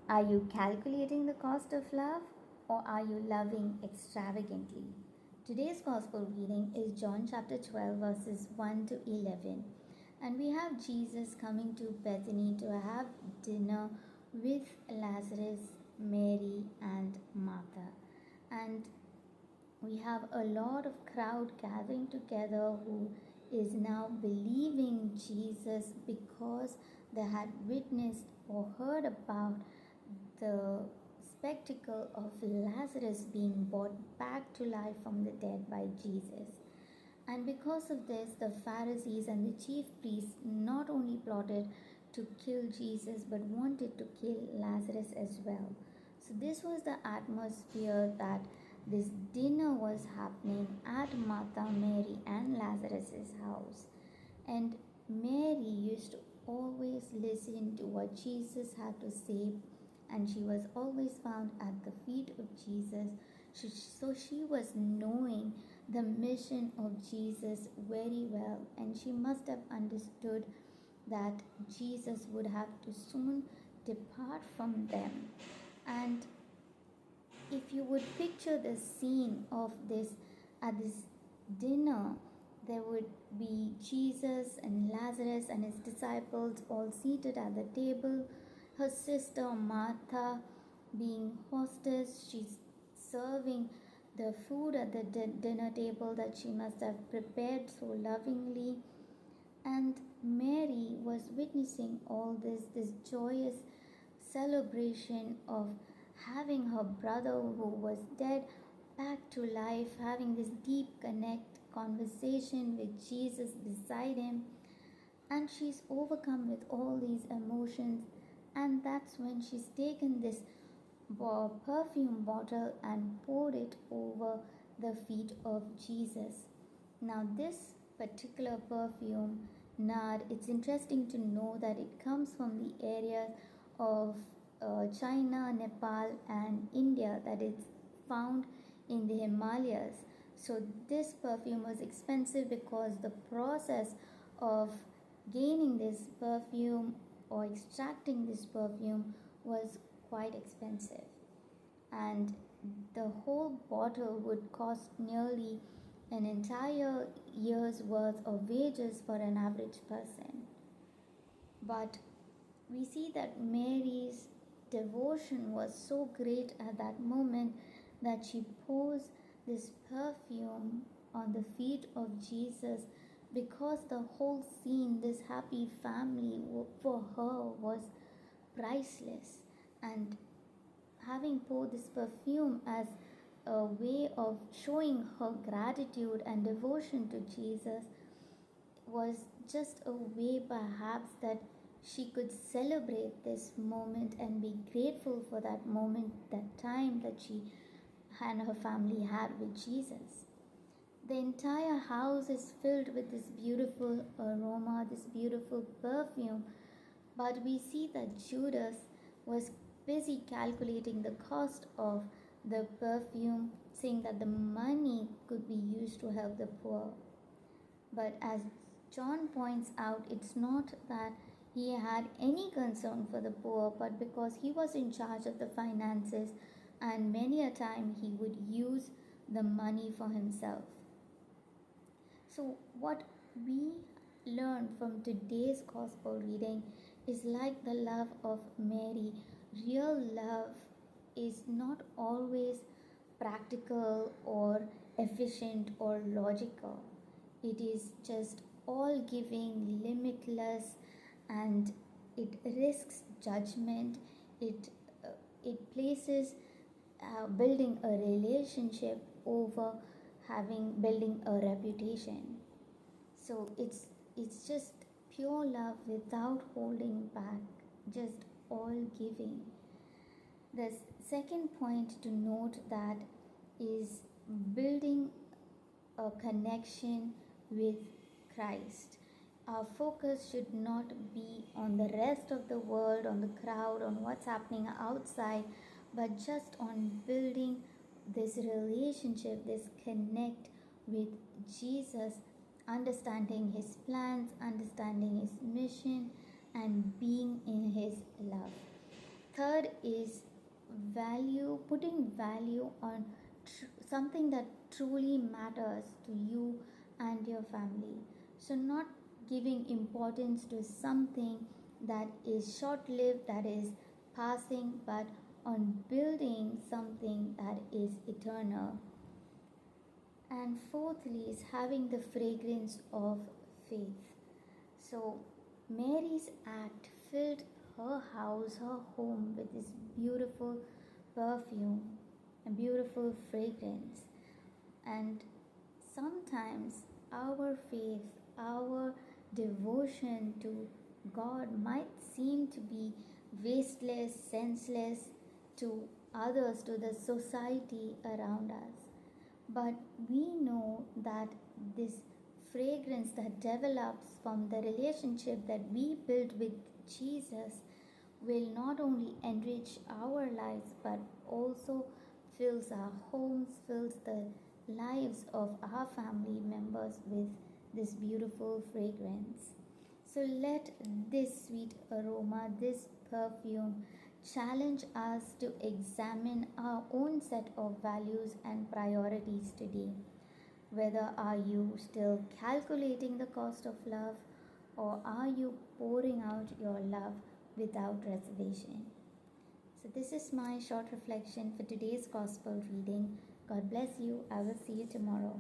Are you calculating the cost of love, or are you loving extravagantly? Today's gospel reading is John chapter 12, verses 1 to 11. And we have Jesus coming to Bethany to have dinner with Lazarus, Mary, and Martha. And we have a lot of crowd gathering together who is now believing Jesus because they had witnessed or heard about the spectacle of Lazarus being brought back to life from the dead by Jesus. And because of this, the Pharisees and the chief priests not only plotted to kill Jesus but wanted to kill Lazarus as well. So, this was the atmosphere that this dinner was happening at Martha, Mary, and Lazarus's house. And Mary used to always listen to what Jesus had to say, and she was always found at the feet of Jesus. So she was knowing the mission of Jesus very well, and she must have understood that Jesus would have to soon depart from them. And if you would picture the scene of this at this dinner, there would be Jesus and Lazarus and his disciples all seated at the table, her sister Martha being hostess. She's serving the food at the dinner table that she must have prepared so lovingly. And Mary was witnessing all this joyous celebration of having her brother who was dead back to life, having this deep connect conversation with Jesus beside him. And she's overcome with all these emotions, and that's when she's taken this perfume bottle and poured it over the feet of Jesus. Now, this particular perfume, nard, it's interesting to know that it comes from the areas of China, Nepal, and India, that it's found in the Himalayas. So, this perfume was expensive because the process of gaining this perfume or extracting this perfume was quite expensive, and the whole bottle would cost nearly an entire year's worth of wages for an average person. But we see that Mary's devotion was so great at that moment that she pours this perfume on the feet of Jesus, because the whole scene, this happy family, for her was priceless. And having poured this perfume as a way of showing her gratitude and devotion to Jesus was just a way perhaps that she could celebrate this moment and be grateful for that moment, that time that she and her family had with Jesus. The entire house is filled with this beautiful aroma, this beautiful perfume, but we see that Judas was busy calculating the cost of the perfume, saying that the money could be used to help the poor. But as John points out, it's not that he had any concern for the poor, but because he was in charge of the finances, and many a time he would use the money for himself. So, what we learn from today's gospel reading is like the love of Mary. Real love is not always practical or efficient or logical. It is just all giving, limitless, and it risks judgment. It places building a relationship over having building a reputation. So it's just pure love without holding back, just all giving. The second point to note that is building a connection with Christ. Our focus should not be on the rest of the world, on the crowd, on what's happening outside, but just on building this relationship, this connect with Jesus, understanding his plans, understanding his mission, and being in his love. Third is putting value on something that truly matters to you and your family. So, not giving importance to something that is short lived, that is passing, but on building something that is eternal. And fourthly is having the fragrance of faith. So Mary's act filled her house, her home with this beautiful perfume and beautiful fragrance. And sometimes our faith, our devotion to God might seem to be wasteless, senseless to others, to the society around us. But we know that this fragrance that develops from the relationship that we build with Jesus will not only enrich our lives but also fills our homes, fills the lives of our family members with this beautiful fragrance. So let this sweet aroma, this perfume, challenge us to examine our own set of values and priorities today. Whether are you still calculating the cost of love, or are you pouring out your love without reservation? So this is my short reflection for today's gospel reading. God bless you. I will see you tomorrow.